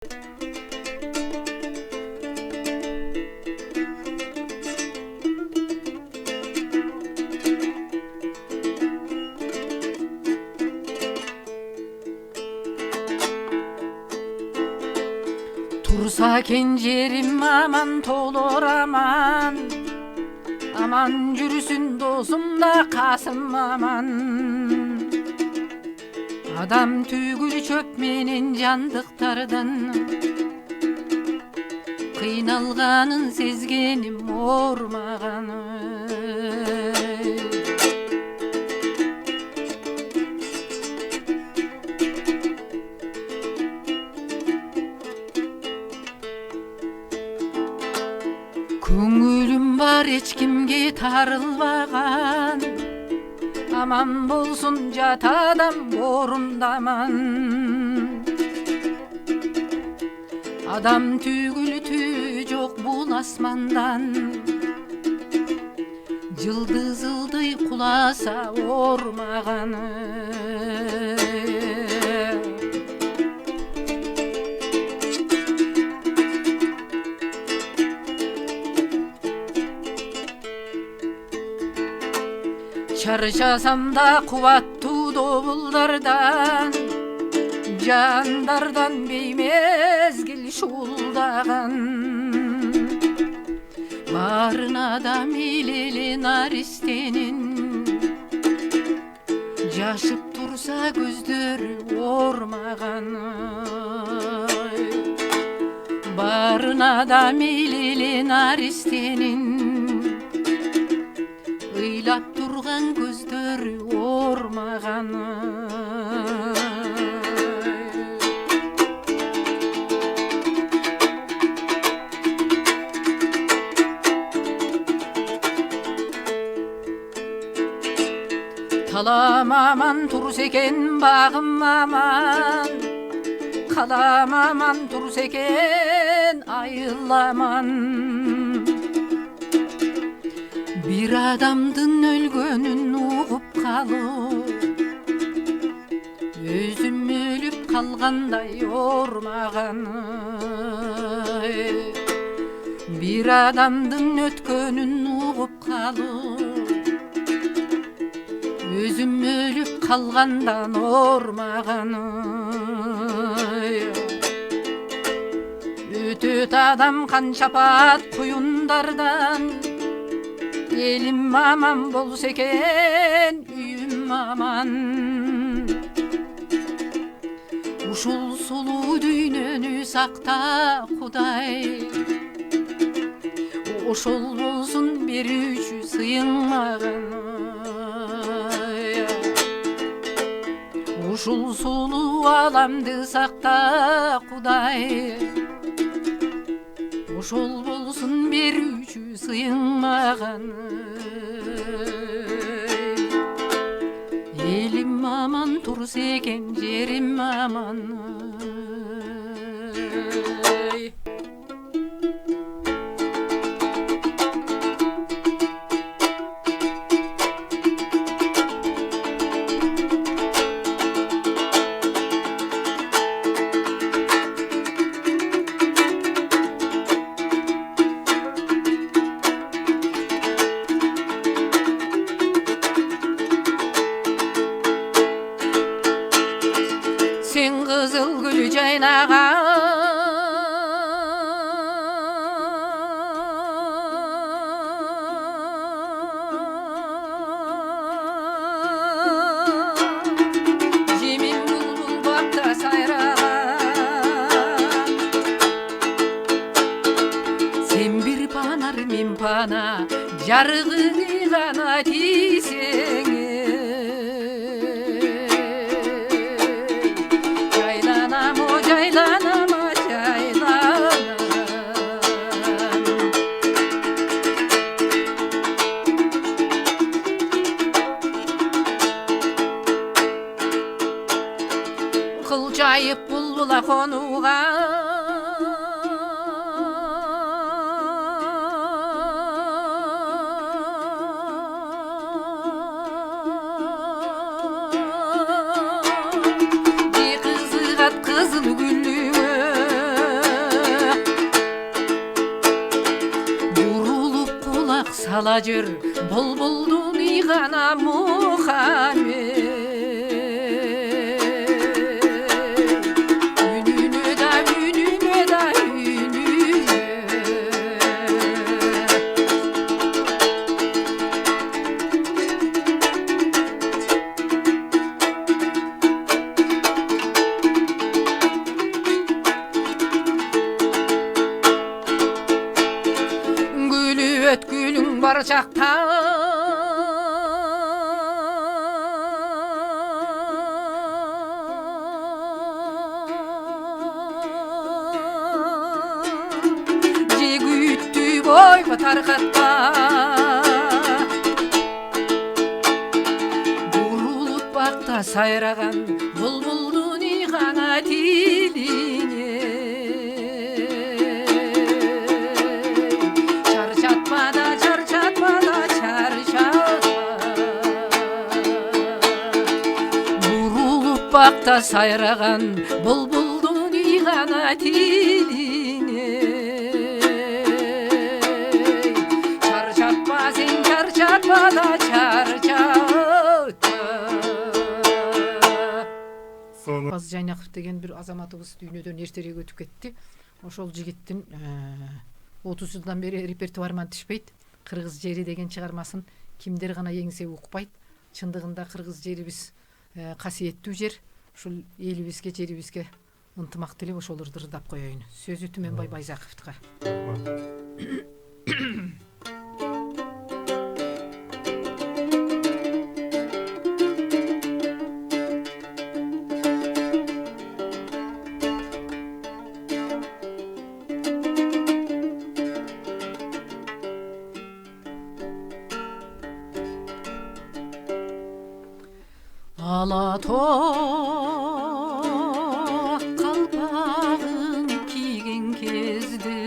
Tursa kencerim aman tolor aman, aman жүрсүн досум да касым aman. Адам түгүл чөп менен жандыктардан, кыйналганын сезгеним ормаган. Көңүлүм бар эч кимге тарылбаган, аман болсун жат адам орундаман. Адам түгүл түү жок бул асмандан, жылдыз ылдый куласа ормаган. Чарчасам да кубаттуу добулдардан, жандардан беймезгил шуулдаган. Барына да милели наристенин, жашып турса көздөрү ормаган. Барына да милели наристенин, ыйлап турган көздөрү ормаган. Талам аман турса экен багым аман, калам аман турса экен айыламан. Bir adamdın ölgönün uğup kalıp, özüm ölüp kalganday ormağan. Bir adamdın ötkönün uğup kalıp, özüm ölüp kalgandan ormağan. Ötöt adam kan çapat kuyundardan, elim aman bolsa eken, үйüm aman. Ушул сулуу дүйнөнү сакта Кудай, ошол болсун берүүчү сыйың маган. Ушул сулуу аламды сакта Кудай, ошол болсун берүүчү сыйың маган. Элим аман турса экен, жерим аман. Sen kızıl gül caynagan, Jimin bulbul bakta sayragan. Sen bir panar min pana, jarıgı gana tiysen. Kılcayıp bulbula konuğa, bir kızı kat kızıl güllüğü, ала жүр бұлбұлдың иғана Мұхаммед. Үніне да, үніне да, үніне. Өткүлүң бар жакта жегүттү бойго таркатпа бурулуп бакта сайраган булбулдун ыйгана тилине бакта сайраган булбулдун ыйгана тилине чарчатпа сен чарчатпа да чарчатпа. Баз Жайнаков деген бир азаматыбыз дүйнөдөн эртерээк өтүп кетти. Ошол жигиттин 30 жылдан бери репертуарынан түшпөйт. Кыргыз жери деген чыгармасын кимдер гана эңсе укпайт. Чындыгында кыргыз жерибиз касиеттүү жер. Ушул элибизге, жерибизге ынтымак тилеп ошолорду ырдап коеюн. Сөзү Түмөнбай Байзаковтуга. Алатоак калпагын кийген кезде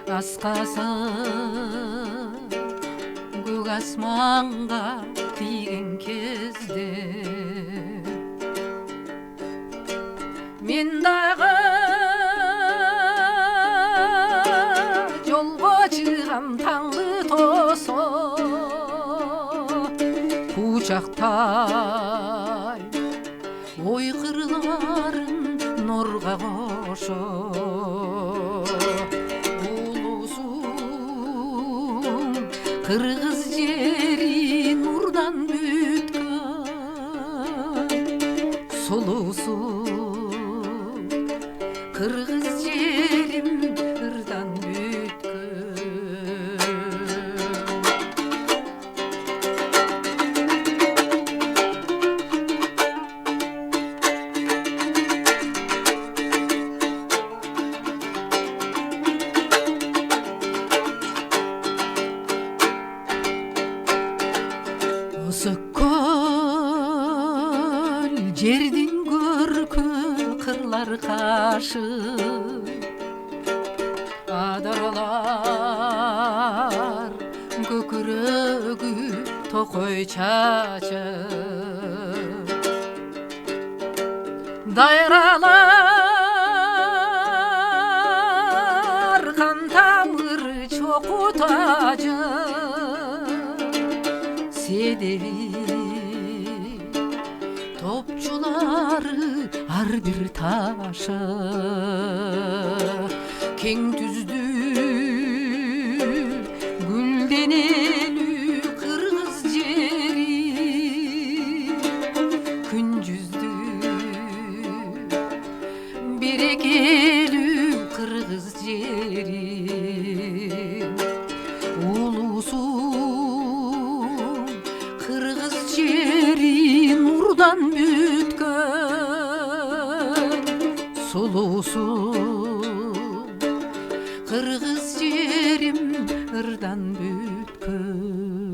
аскасы көк асманга тийген кезде мен дагы жолго чыгам таңды тосо кучактай ой кырларын нурга кошо улусум кыргыз жери нурдан бүткөн сулуусум кыргыз жерим ырдан жердин көркү кырлар кашы адарлар көкүрөгү токой чачы дайралар кан тамыр чокутажы седеби топчулары ар бир ташы кең түздү гүлденелүү кыргыз жери күн жүздү берекелүү кыргыз жери улуусум кыргыз жери нурдан бүткөн сулуусум кыргыз жерим ырдан бүткөн.